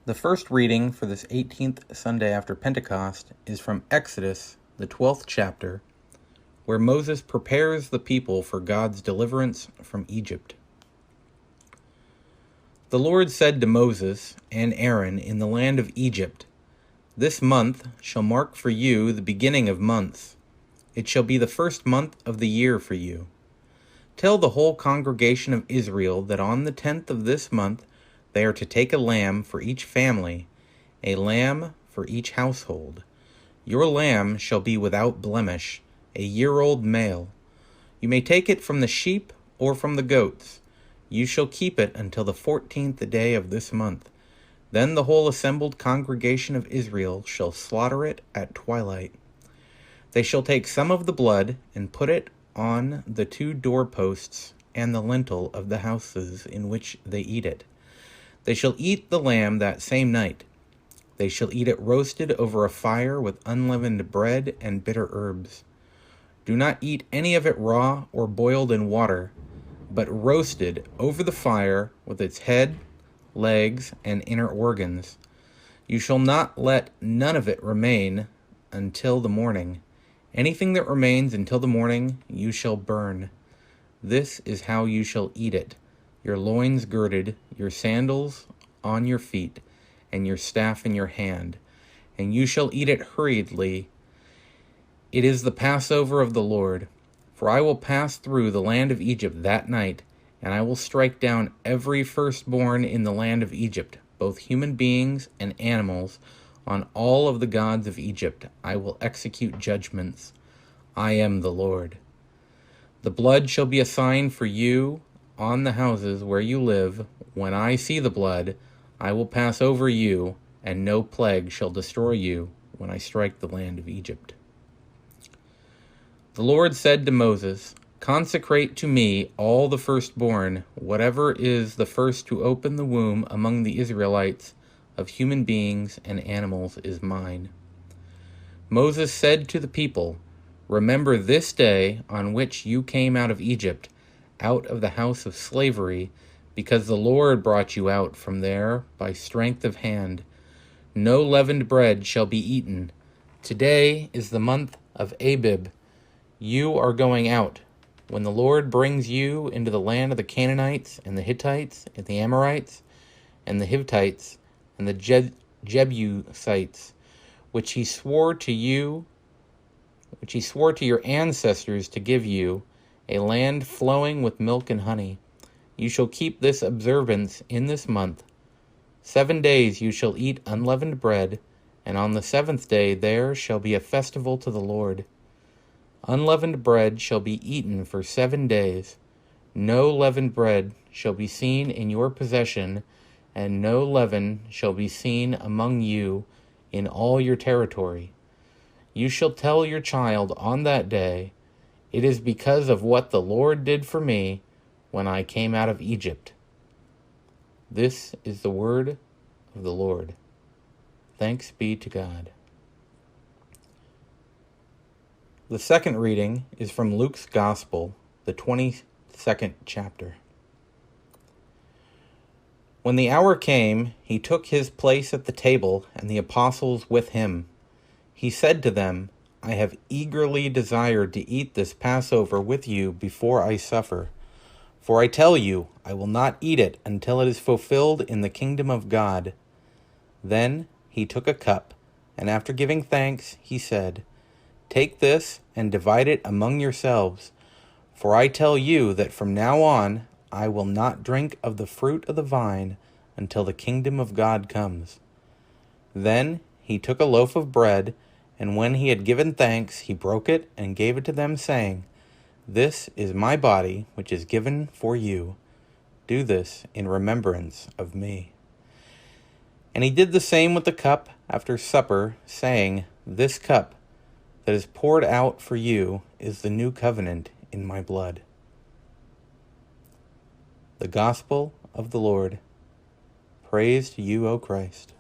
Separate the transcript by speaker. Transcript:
Speaker 1: The first reading for this 18th Sunday after Pentecost is from Exodus, the 12th chapter, where Moses prepares the people for God's deliverance from Egypt. The Lord said to Moses and Aaron in the land of Egypt, "This month shall mark for you the beginning of months. It shall be the first month of the year for you. Tell the whole congregation of Israel that on the 10th of this month they are to take a lamb for each family, a lamb for each household. Your lamb shall be without blemish, a year-old male. You may take it from the sheep or from the goats. You shall keep it until the 14th day of this month. Then the whole assembled congregation of Israel shall slaughter it at twilight. They shall take some of the blood and put it on the 2 doorposts and the lintel of the houses in which they eat it. They shall eat the lamb that same night. They shall eat it roasted over a fire with unleavened bread and bitter herbs. Do not eat any of it raw or boiled in water, but roasted over the fire with its head, legs, and inner organs. You shall not let none of it remain until the morning. Anything that remains until the morning you shall burn. This is how you shall eat it: your loins girded, your sandals on your feet, and your staff in your hand, and you shall eat it hurriedly. It is the Passover of the Lord. For I will pass through the land of Egypt that night, and I will strike down every firstborn in the land of Egypt, both human beings and animals. On all of the gods of Egypt I will execute judgments. I am the Lord. The blood shall be a sign for you on the houses where you live. When I see the blood, I will pass over you, and no plague shall destroy you when I strike the land of Egypt." The Lord said to Moses, "Consecrate to me all the firstborn, whatever is the first to open the womb among the Israelites of human beings and animals is mine." Moses said to the people, "Remember this day on which you came out of Egypt, out of the house of slavery, because the Lord brought you out from there by strength of hand. No leavened bread shall be eaten. Today is the month of Abib. You are going out, when the Lord brings you into the land of the Canaanites and the Hittites and the Amorites and the Hittites and the Jebusites, which he swore to your ancestors to give you, a land flowing with milk and honey. You shall keep this observance in this month. 7 days you shall eat unleavened bread, and on the 7th day there shall be a festival to the Lord. Unleavened bread shall be eaten for 7 days. No leavened bread shall be seen in your possession, and no leaven shall be seen among you in all your territory. You shall tell your child on that day, 'It is because of what the Lord did for me when I came out of Egypt.'" This is the word of the Lord. Thanks be to God. The second reading is from Luke's Gospel, the 22nd chapter. When the hour came, he took his place at the table, and the apostles with him. He said to them, "I have eagerly desired to eat this Passover with you before I suffer. For I tell you, I will not eat it until it is fulfilled in the kingdom of God." Then he took a cup, and after giving thanks, he said, "Take this and divide it among yourselves. For I tell you that from now on I will not drink of the fruit of the vine until the kingdom of God comes." Then he took a loaf of bread, and when he had given thanks, he broke it and gave it to them, saying, "This is my body, which is given for you. Do this in remembrance of me." And he did the same with the cup after supper, saying, "This cup that is poured out for you is the new covenant in my blood." The Gospel of the Lord. Praise to you, O Christ.